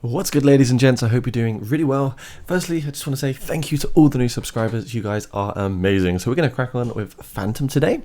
What's good, ladies and gents? I hope you're doing really well. Firstly, I just want to say thank you to all the new subscribers. You guys are amazing. So we're going to crack on with Fantom today,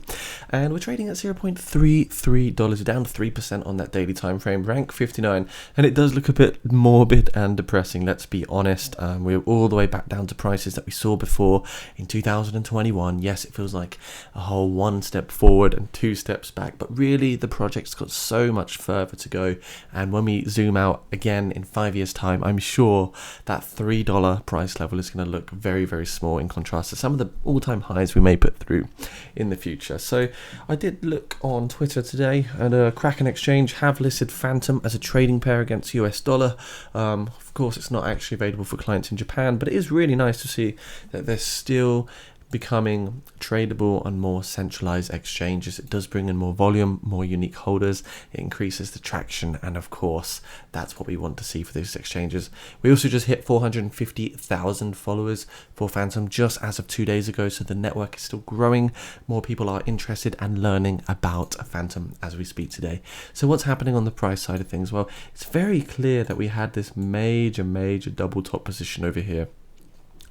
and we're trading at $0.33, down 3% on that daily time frame, rank 59, and it does look a bit morbid and depressing, let's be honest. We're all the way back down to prices that we saw before in 2021. Yes, it feels like a whole one step forward and two steps back, but really the project's got so much further to go. And when we zoom out again in 5 years time, I'm sure that $3 price level is going to look very, very small in contrast to some of the all-time highs we may put through in the future. So I did look on Twitter today, and Kraken Exchange have listed Fantom as a trading pair against US dollar. Of course, it's not actually available for clients in Japan, but it is really nice to see that they're still becoming tradable on more centralized exchanges. It does bring in more volume, more unique holders, it increases the traction, and of course that's what we want to see for these exchanges. We also just hit 450,000 followers for Fantom just as of 2 days ago, so the network is still growing. More people are interested and learning about Fantom as we speak today. So what's happening on the price side of things? Well, it's very clear that we had this major double top position over here.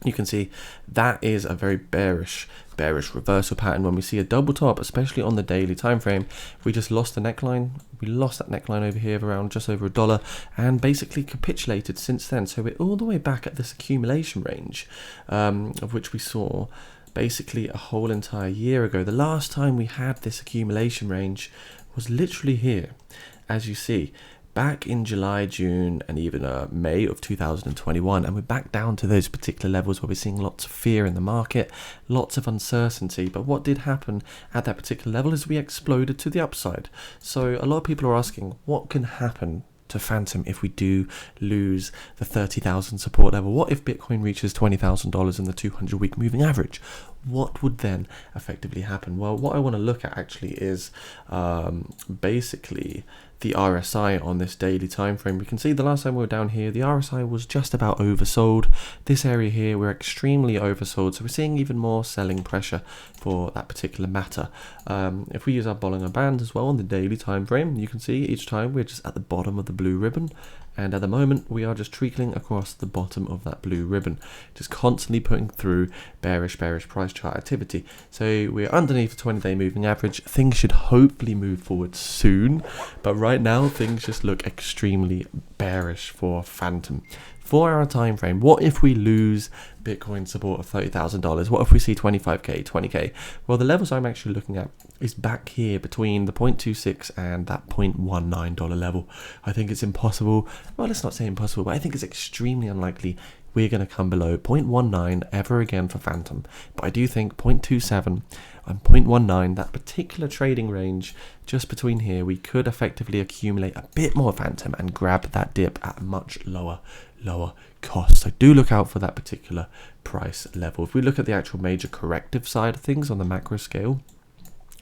You can see that is a very bearish reversal pattern. When we see a double top, especially on the daily time frame, we just lost the neckline. We lost that neckline over here of around just over $1 and basically capitulated since then. So we're all the way back at this accumulation range, of which we saw basically a whole entire year ago. The last time we had this accumulation range was literally here, as you see, back in July, June, and even May of 2021, and we're back down to those particular levels where we're seeing lots of fear in the market, lots of uncertainty. But what did happen at that particular level is we exploded to the upside. So a lot of people are asking, what can happen to Fantom if we do lose the 30,000 support level? What if Bitcoin reaches $20,000 in the 200-week moving average? What would then effectively happen? Well, what I want to look at actually is basically the RSI on this daily time frame. We can see the last time we were down here, the RSI was just about oversold. This area here, we're extremely oversold, so we're seeing even more selling pressure for that particular matter. If we use our Bollinger Band as well on the daily time frame, you can see each time we're just at the bottom of the blue ribbon, and at the moment we are just trickling across the bottom of that blue ribbon, just constantly putting through bearish price chart activity. So we're underneath the 20-day moving average. Things should hopefully move forward soon, but right now things just look extremely bearish for Fantom. 4 hour time frame, what if we lose Bitcoin support of $30,000? What if we see 25k, 20k? Well, the levels I'm actually looking at is back here between the 0.26 and that $0.19 level. I think it's impossible. Well, let's not say impossible, but I think it's extremely unlikely we're going to come below 0.19 ever again for Fantom. But I do think 0.27 and 0.19, that particular trading range just between here, we could effectively accumulate a bit more Fantom and grab that dip at a much lower cost. So do look out for that particular price level. If we look at the actual major corrective side of things on the macro scale,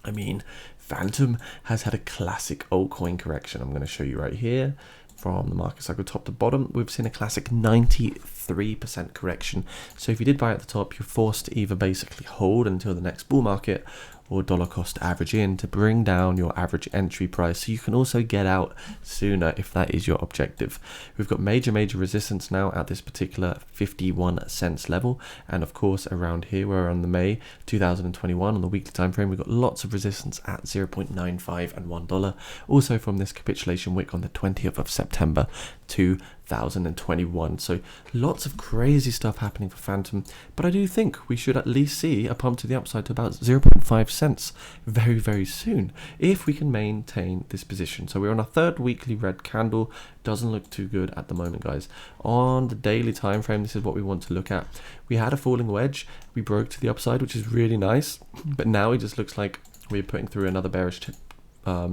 I mean, Fantom has had a classic altcoin correction. I'm going to show you right here. From the market cycle top to bottom, we've seen a classic 93% correction. So if you did buy at the top, you're forced to either basically hold until the next bull market or dollar cost average in to bring down your average entry price, so you can also get out sooner if that is your objective. We've got major resistance now at this particular 51 cents level, and of course around here we're on the May 2021 on the weekly time frame. We've got lots of resistance at 0.95 and $1, also from this capitulation wick on the 20th of September 2021. So lots of crazy stuff happening for Fantom, but I do think we should at least see a pump to the upside to about 0.5 cents very soon if we can maintain this position. So we're on our third weekly red candle. Doesn't look too good at the moment, guys. On the daily time frame, this is what we want to look at. We had a falling wedge, we broke to the upside, which is really nice, but now it just looks like we're putting through another bearish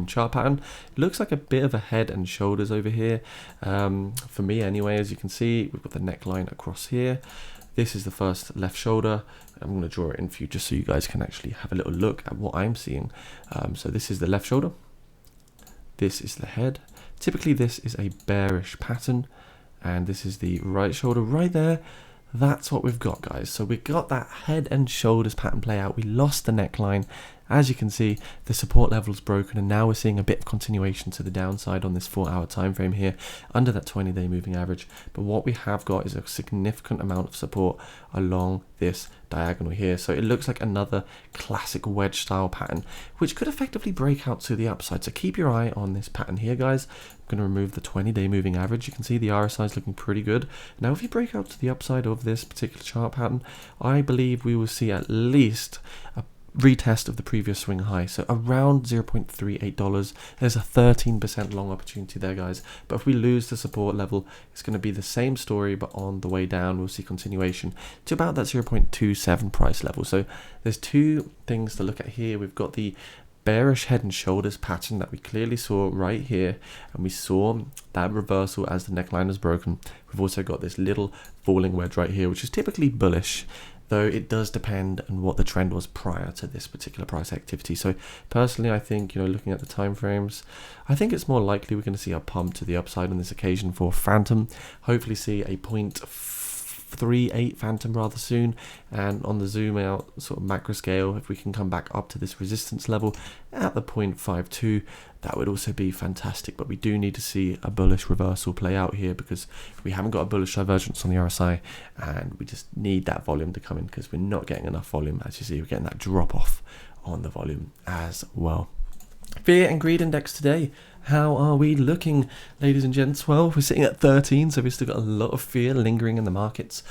chart pattern. It looks like a bit of a head and shoulders over here, for me anyway. As you can see, we've got the neckline across here. This is the first left shoulder. I'm going to draw it in for you just so you guys can actually have a little look at what I'm seeing. So this is the left shoulder, this is the head. Typically this is a bearish pattern, and this is the right shoulder right there. That's what we've got, guys. So we got that head and shoulders pattern play out. We lost the neckline as you can see, the support level is broken, and now we're seeing a bit of continuation to the downside on this 4-hour time frame here under that 20-day moving average. But what we have got is a significant amount of support along this diagonal here, so it looks like another classic wedge style pattern which could effectively break out to the upside. So keep your eye on this pattern here, guys. I'm going to remove the 20-day moving average. You can see the RSI is looking pretty good. Now if you break out to the upside of this particular chart pattern, I believe we will see at least a retest of the previous swing high, so around $0.38. There's a 13% long opportunity there, guys, but if we lose the support level, it's going to be the same story, but on the way down we'll see continuation to about that 0.27 price level. So there's two things to look at here. We've got the bearish head and shoulders pattern that we clearly saw right here, and we saw that reversal as the neckline was broken. We've also got this little falling wedge right here, which is typically bullish, though it does depend on what the trend was prior to this particular price activity. So personally, I think, looking at the time frames, I think it's more likely we're going to see a pump to the upside on this occasion for Fantom. Hopefully see a 0.38 Fantom rather soon, and on the zoom out sort of macro scale, if we can come back up to this resistance level at the 0.52, that would also be fantastic. But we do need to see a bullish reversal play out here, because we haven't got a bullish divergence on the RSI, and we just need that volume to come in, because we're not getting enough volume. As you see, we're getting that drop off on the volume as well. Fear and greed index today. How are we looking, ladies and gents? Well, we're sitting at 13, so we've still got a lot of fear lingering in the markets.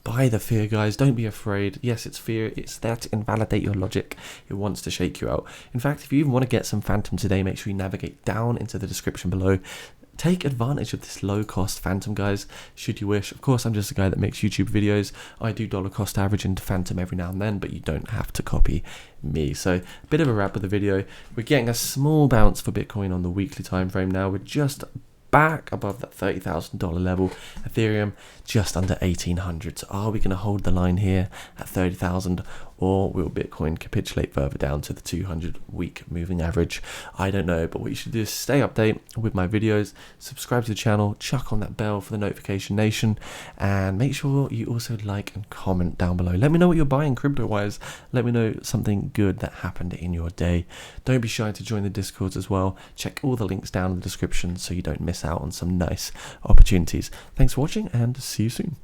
Buy the fear, guys. Don't be afraid. Yes, it's fear. It's there to invalidate your logic. It wants to shake you out. In fact, if you even want to get some Fantom today, make sure you navigate down into the description below. Take advantage of this low-cost Fantom, guys, should you wish. Of course, I'm just a guy that makes YouTube videos. I do dollar cost average into Fantom every now and then, but you don't have to copy me. So, a bit of a wrap of the video. We're getting a small bounce for Bitcoin on the weekly time frame now. We're just back above that $30,000 level. Ethereum just under 1,800. So are we going to hold the line here at 30,000, or will Bitcoin capitulate further down to the 200-week moving average? I don't know, but what you should do is stay updated with my videos, subscribe to the channel, chuck on that bell for the notification nation, and make sure you also like and comment down below. Let me know what you're buying crypto-wise. Let me know something good that happened in your day. Don't be shy to join the Discords as well. Check all the links down in the description so you don't miss out on some nice opportunities. Thanks for watching, and see you soon.